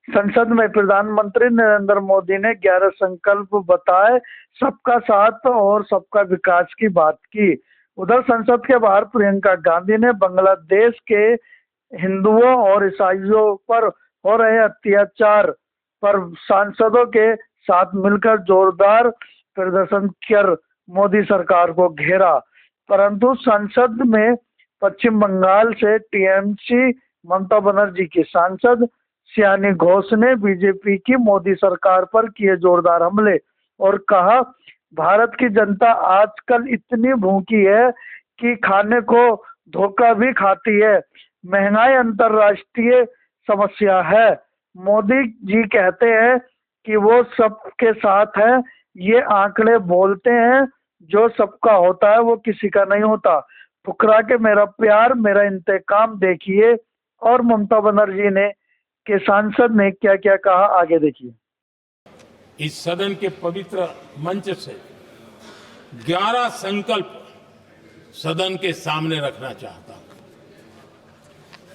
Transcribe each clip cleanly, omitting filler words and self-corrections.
संसद में प्रधानमंत्री नरेंद्र मोदी ने 11 संकल्प बताए, सबका साथ और सबका विकास की बात की। उधर संसद के बाहर प्रियंका गांधी ने बांग्लादेश के हिंदुओं और ईसाइयों पर हो रहे अत्याचार पर सांसदों के साथ मिलकर जोरदार प्रदर्शन कर मोदी सरकार को घेरा। परंतु संसद में पश्चिम बंगाल से टीएमसी ममता बनर्जी की सांसद शियानी घोष ने बीजेपी की मोदी सरकार पर किए जोरदार हमले और कहा, भारत की जनता आजकल इतनी भूखी है कि खाने को धोखा भी खाती है। महंगाई अंतर्राष्ट्रीय समस्या है। मोदी जी कहते हैं कि वो सबके साथ हैं। ये आंकड़े बोलते हैं, जो सबका होता है वो किसी का नहीं होता। ठुकरा के मेरा प्यार मेरा इंतकाम देखिए। और ममता बनर्जी ने के सांसद ने क्या क्या कहा, आगे देखिए। इस सदन के पवित्र मंच से 11 संकल्प सदन के सामने रखना चाहता हूं।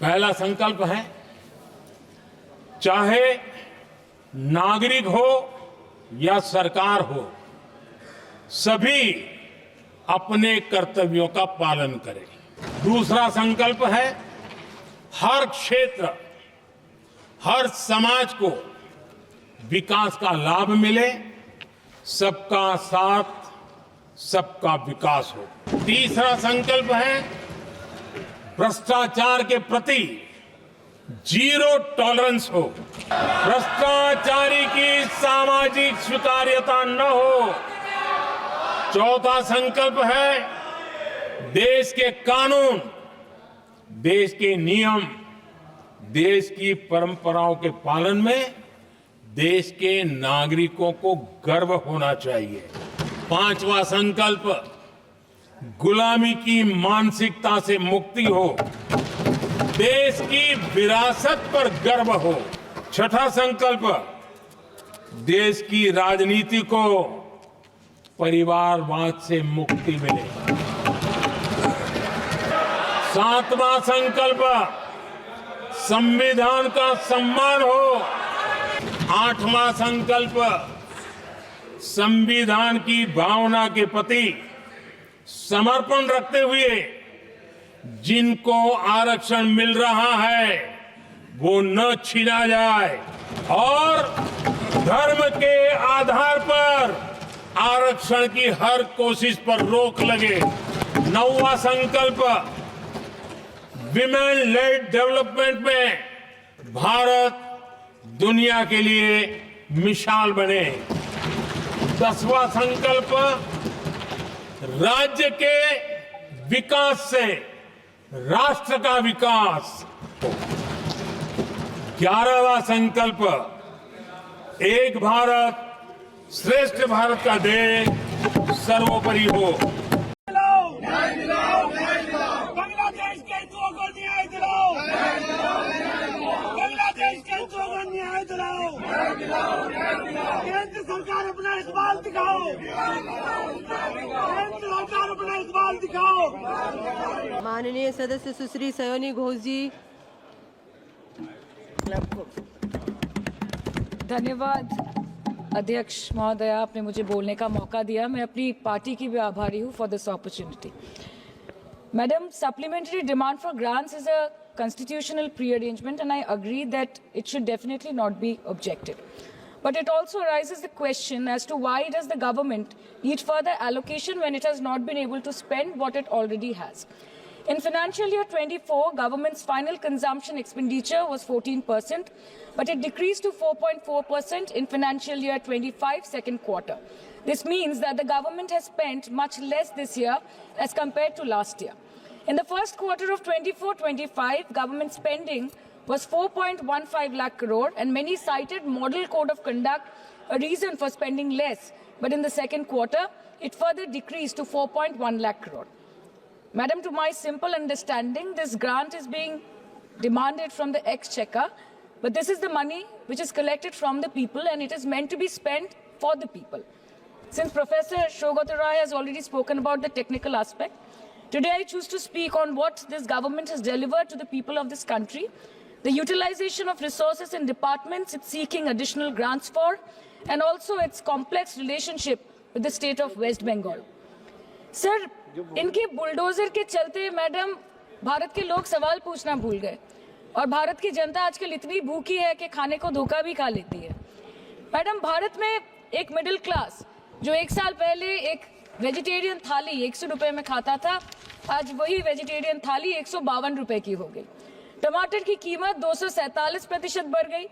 पहला संकल्प है, चाहे नागरिक हो या सरकार हो, सभी अपने कर्तव्यों का पालन करें। दूसरा संकल्प है, हर क्षेत्र हर समाज को विकास का लाभ मिले, सबका साथ सबका विकास हो। तीसरा संकल्प है, भ्रष्टाचार के प्रति जीरो टॉलरेंस हो, भ्रष्टाचारी की सामाजिक स्वीकार्यता न हो। चौथा संकल्प है, देश के कानून, देश के नियम, देश की परंपराओं के पालन में देश के नागरिकों को गर्व होना चाहिए। पांचवा संकल्प, गुलामी की मानसिकता से मुक्ति हो, देश की विरासत पर गर्व हो। छठा संकल्प, देश की राजनीति को परिवारवाद से मुक्ति मिले। सातवां संकल्प, संविधान का सम्मान हो। आठवां संकल्प, संविधान की भावना के प्रति समर्पण रखते हुए जिनको आरक्षण मिल रहा है वो न छीना जाए और धर्म के आधार पर आरक्षण की हर कोशिश पर रोक लगे। नौवां संकल्प, विमेन लेड डेवलपमेंट में भारत दुनिया के लिए मिसाल बने। 10वां संकल्प, राज्य के विकास से राष्ट्र का विकास। 11वां संकल्प, एक भारत श्रेष्ठ भारत का ध्येय सर्वोपरि हो। बांग्लादेश के हिंदुओं को न्याय दिलाओ, बांग्लादेश के हिंदुओं को न्याय दिलाओ। केंद्र सरकार अपना इकबाल दिखाओ, केंद्र सरकार अपना इकबाल दिखाओ। माननीय सदस्य सुश्री शियानी घोष जी। धन्यवाद अध्यक्ष महोदय, आपने मुझे बोलने का मौका दिया। मैं अपनी पार्टी की भी आभारी हूँ for this opportunity. Madam, supplementary demand for grants is a constitutional pre-arrangement, and I agree that it should definitely not be objected. But it also arises the question as to why does the government need further allocation when it has not been able to spend what it already has. In financial year 24, government's final consumption expenditure was 14%, but it decreased to 4.4% in financial year 25 second quarter. This means that the government has spent much less this year as compared to last year. In the first quarter of 24-25, government spending was 4.15 lakh crore, and many cited model code of conduct a reason for spending less. But in the second quarter, it further decreased to 4.1 lakh crore. Madam, to my simple understanding, this grant is being demanded from the exchequer, but this is the money which is collected from the people, and it is meant to be spent for the people. Since Professor Saugata Roy has already spoken about the technical aspect, today I choose to speak on what this government has delivered to the people of this country. the utilization of resources in departments it's seeking additional grants for, and also its complex relationship with the state of West Bengal. Sir, इनके bulldozer के चलते madam Bharat के लोग सवाल पूछना भूल गए और भारत की जनता आजकल इतनी भूखी है कि खाने को धोखा भी खा लेती है। मैडम, भारत में एक मिडिल क्लास जो एक साल पहले एक वेजिटेरियन थाली 100 रुपए में खाता था, आज वही वेजिटेरियन थाली 152 रुपए की हो गई। टमाटर की कीमत 247% बढ़ गई,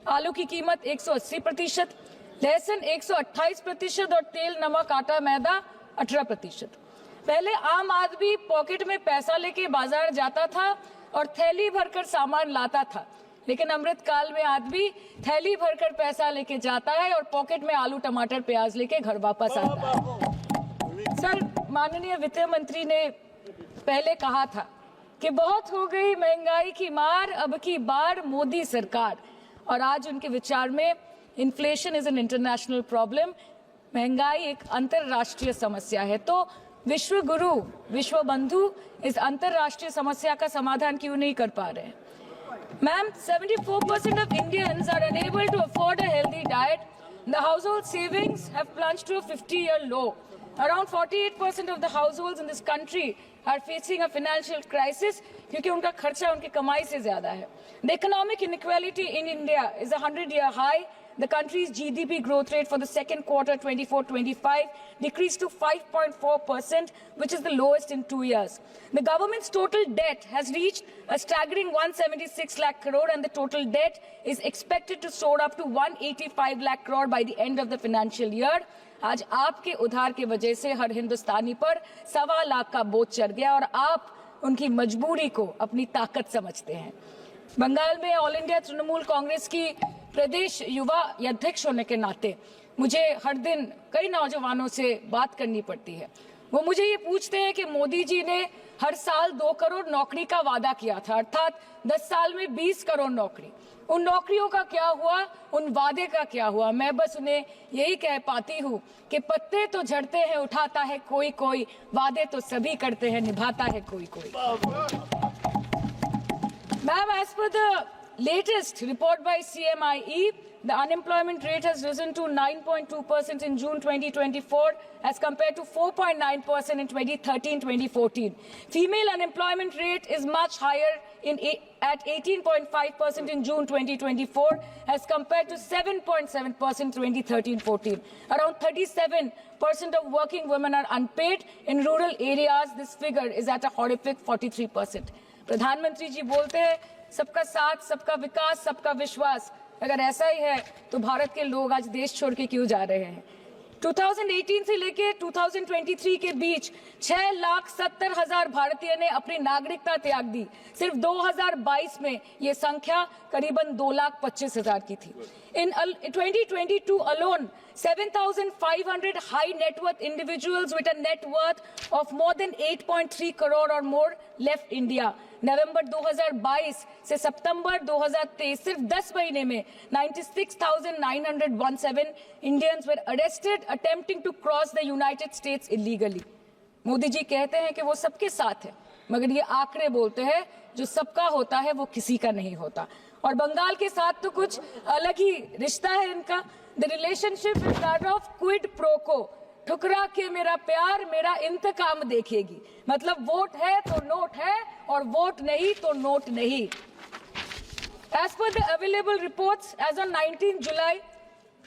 आलू की कीमत 180%, लहसुन 128% और तेल, नमक, आटा, मैदा 18%। पहले आम आदमी पॉकेट में पैसा लेके बाजार जाता था और थैली भरकर सामान लाता था, लेकिन अमृत काल में आदमी थैली भरकर पैसा लेके जाता है और पॉकेट में आलू, टमाटर, प्याज लेके घर वापस आता है। सर, माननीय वित्त मंत्री ने पहले कहा था कि बहुत हो गई महंगाई की मार, अब की बार मोदी सरकार, और आज उनके विचार में inflation is an international problem, महंगाई एक अंतरराष्ट्रीय समस्या है। तो विश्व गुरु, विश्व बंधु इस अंतरराष्ट्रीय समस्या का समाधान क्यों नहीं कर पा रहे हैं? Ma'am, 74% of Indians are unable to afford a healthy diet. The household savings have plunged to a 50-year low. Around 48% of the households in this country are facing a financial crisis क्योंकि उनका खर्चा उनकी कमाई से ज्यादा है। The economic inequality in India is a 100-year high. The country's GDP growth rate for the second quarter 24-25 decreased to 5.4%, which is the lowest in 2 years. The government's total debt has reached a staggering 176 lakh crore, and the total debt is expected to soar up to 185 lakh crore by the end of the financial year. आज आपके उधार की वजह से हर हिंदुस्तानी पर 1.25 लाख का बोझ चढ़ गया और आप उनकी मजबूरी को अपनी ताकत समझते हैं। बंगाल में ऑल इंडिया तृणमूल कांग्रेस की प्रदेश युवा अध्यक्ष होने के नाते मुझे हर दिन कई नौजवानों से बात करनी पड़ती है। वो मुझे ये पूछते हैं कि मोदी जी ने हर साल 2 करोड़ नौकरी का वादा किया था, अर्थात 10 साल में 20 करोड़ नौकरी। उन नौकरियों का क्या हुआ, उन वादे का क्या हुआ? मैं बस उन्हें यही कह पाती हूँ कि पत्ते तो झड़ते हैं, उठाता है कोई कोई, वादे तो सभी करते हैं, निभाता है कोई कोई। Ma'am, as per the latest report by CMIE, the unemployment rate has risen to 9.2% in June 2024 as compared to 4.9% in 2013-2014. Female unemployment rate is much higher at 18.5% in June 2024 as compared to 7.7% in 2013-14. Around 37% of working women are unpaid. In rural areas, this figure is at a horrific 43%. प्रधानमंत्री जी बोलते हैं सबका साथ, सबका विकास, सबका विश्वास। अगर ऐसा ही है तो भारत के लोग आज देश छोड़ के क्यों जा रहे हैं? 2018 से लेके 2023 के बीच 6,70,000 भारतीय ने अपनी नागरिकता त्याग दी। सिर्फ 2022 में ये संख्या करीबन 2,25,000 की थी। In 2022 alone, 7,500 high net worth individuals with a net worth of more than 8.3 crore or more left India. नवंबर 2022 से सितंबर 2023 सिर्फ 10 महीने में 96,917 Indians were arrested attempting to cross the United States illegally. Modi ji कहते हैं कि वो सबके साथ है, मगर ये आंकड़े बोलते हैं जो सबका होता है वो किसी का नहीं होता। और बंगाल के साथ तो कुछ अलग ही रिश्ता है इनका। The relationship is that of quid pro quo. ठुकरा के मेरा प्यार मेरा इंतकाम देखेगी। मतलब वोट है तो नोट है और वोट नहीं तो नोट नहीं। As per the available reports, as on 19 July,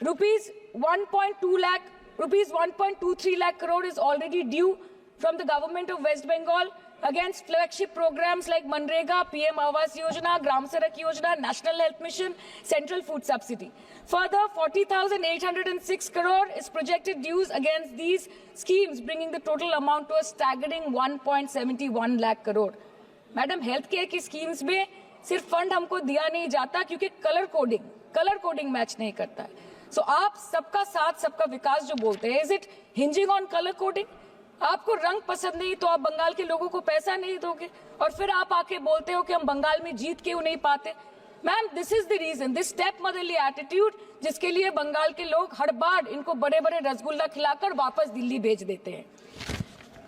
rupees 1.23 lakh crore is already due from the government of West Bengal against flagship programs like Manrega, PM Awas Yojana, Gram Sadak Yojana, National Health Mission, Central Food Subsidy. Further, 40,806 crore is projected dues against these schemes, bringing the total amount to a staggering 1.71 lakh crore. Madam, health care की schemes में सिर्फ fund हमको दिया नहीं जाता क्योंकि colour coding match नहीं करता है। सो आप सबका साथ सबका विकास जो बोलते हैं, is it hinging on colour coding? आपको रंग पसंद नहीं तो आप बंगाल के लोगों को पैसा नहीं दोगे और फिर आप आके बोलते हो कि हम बंगाल में जीत क्यों नहीं पाते? Ma'am, this is the reason, this stepmotherly attitude, जिसके लिए बंगाल के लोग हर बार इनको बड़े बड़े रसगुल्ला खिलाकर वापस दिल्ली भेज देते हैं।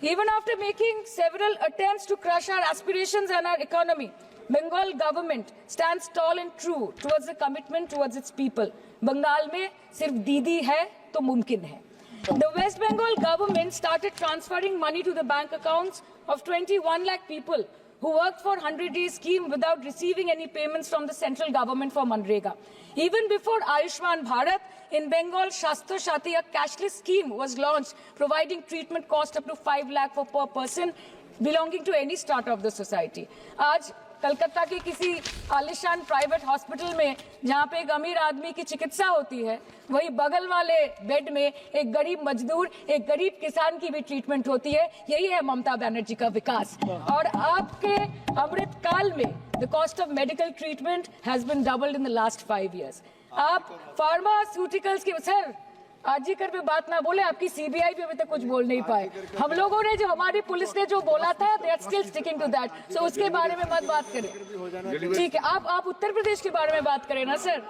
Even after making several attempts to crush our aspirations and our economy, Bengal government stands tall and true towards the commitment towards its people. Bengal में सिर्फ दीदी है तो मुमकिन है. The West Bengal government started transferring money to the bank accounts of 21 lakh people who worked for 100-day scheme without receiving any payments from the central government for Manrega. Even before Ayushman Bharat, in Bengal, Shastra Shati, a cashless scheme was launched, providing treatment cost up to 5 lakh for per person belonging to any strata of the society. आज कलकत्ता के किसी आलिशान private hospital में जहां पे एक अमीर आदमी की चिकित्सा होती है, वही बगल वाले बेड में एक गरीब मजदूर, एक गरीब किसान की भी ट्रीटमेंट होती है. यही है ममता बनर्जी का विकास. और आपके अमृत काल में the cost of medical treatment has been doubled in the last 5 years. आप फार्मास्यूटिकल्स के सर आरजीकर पे बात ना बोले, आपकी सीबीआई पे अभी तक कुछ बोल नहीं पाए. हम लोगों ने जो हमारी पुलिस ने जो बोला था, they are still sticking to that. So उसके बारे में मत बात करें, ठीक है. आप उत्तर प्रदेश के बारे में बात करें ना sir.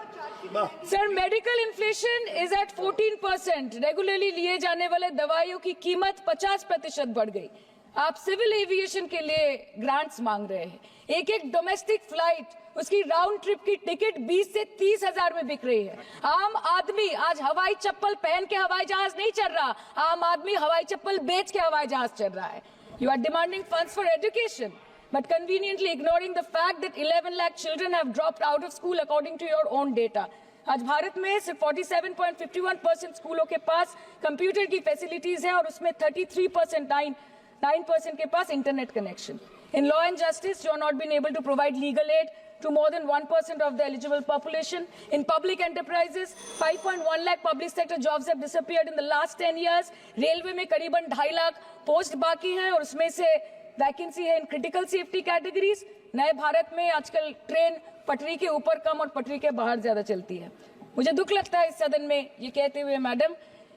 Sir, medical inflation is at 14%. Regularly लिए जाने वाले दवाइयों की कीमत 50% बढ़ गई. आप सिविल एविएशन के लिए ग्रांट्स मांग रहे हैं. एक डोमेस्टिक फ्लाइट, उसकी राउंड ट्रिप की टिकट 20 से 30 हजार में बिक रही है. आम आदमी आज हवाई चप्पल पहन के हवाई जहाज नहीं चल रहा, आम आदमी हवाई चप्पल बेच के हवाई जहाज चल रहा है. You are demanding funds for education but conveniently ignoring the fact that 11 lakh children have dropped out of school according to your own data. आज भारत में सिर्फ 47.51% स्कूलों के पास कंप्यूटर की फैसिलिटीज है और उसमें 9% के पास internet connection. In law and justice, you are not been able to provide legal aid to more than 1% of the eligible population. In public enterprises, 5.1 lakh public sector jobs have disappeared in the last 10 years. Railway में करीबन 2.5 lakh post बाकी हैं और उसमें से vacancy है in critical safety categories. नए भारत में आजकल ट्रेन पटरी के ऊपर कम और पटरी के बाहर ज्यादा चलती है. मुझे दुख लगता है इस सदन में ये कहते हुए मैडम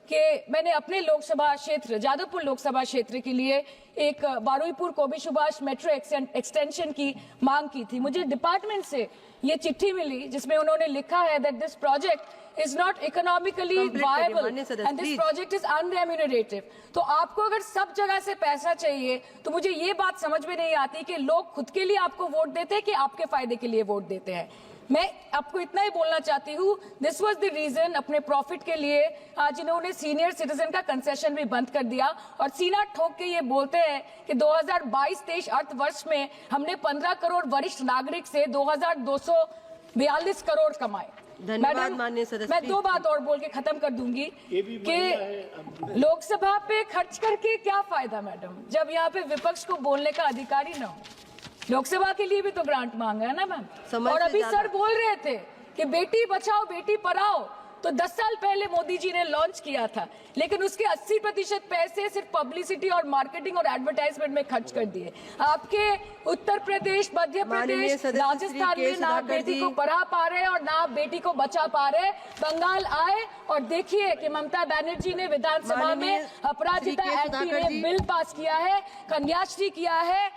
कि मैंने अपने लोकसभा क्षेत्र जादवपुर लोकसभा क्षेत्र के लिए एक बारुईपुर कोबी सुभाष मेट्रो एक्सटेंशन की मांग की थी. मुझे डिपार्टमेंट से ये चिट्ठी मिली जिसमें उन्होंने लिखा है that this project is not economically viable and this project is unremunerative. तो आपको अगर सब जगह से पैसा चाहिए तो मुझे ये बात समझ में नहीं आती कि लोग खुद के लिए आपको वोट देते हैं कि आपके फायदे के लिए वोट देते हैं. मैं आपको इतना ही बोलना चाहती हूँ, दिस वाज द रीजन अपने प्रॉफिट के लिए आज इन्होंने सीनियर सिटीजन का कंसेशन भी बंद कर दिया और सीना ठोक के ये बोलते हैं कि 2022-23 अर्थ वर्ष में हमने 15 करोड़ वरिष्ठ नागरिक से 2242 करोड़ कमाए. धन्यवाद माननीय सदस्य. मैं 2 बात और बोल के खत्म कर दूंगी कि लोकसभा पे खर्च करके क्या फायदा मैडम, जब यहाँ पे विपक्ष को बोलने का अधिकार ही ना हो. लोकसभा के लिए भी तो ग्रांट मांगा है ना मैम. और अभी सर बोल रहे थे कि बेटी बचाओ बेटी पढ़ाओ तो 10 साल पहले मोदी जी ने लॉन्च किया था, लेकिन उसके 80% पैसे सिर्फ पब्लिसिटी और मार्केटिंग और एडवर्टाइजमेंट में खर्च कर दिए. आपके उत्तर प्रदेश, मध्य प्रदेश, राजस्थान में ना बेटी को पढ़ा पा रहे और ना बेटी को बचा पा रहे. बंगाल आए और देखिए कि ममता बनर्जी ने विधानसभा में अपराजिता एक्ट बिल पास किया है, कन्याश्री किया है,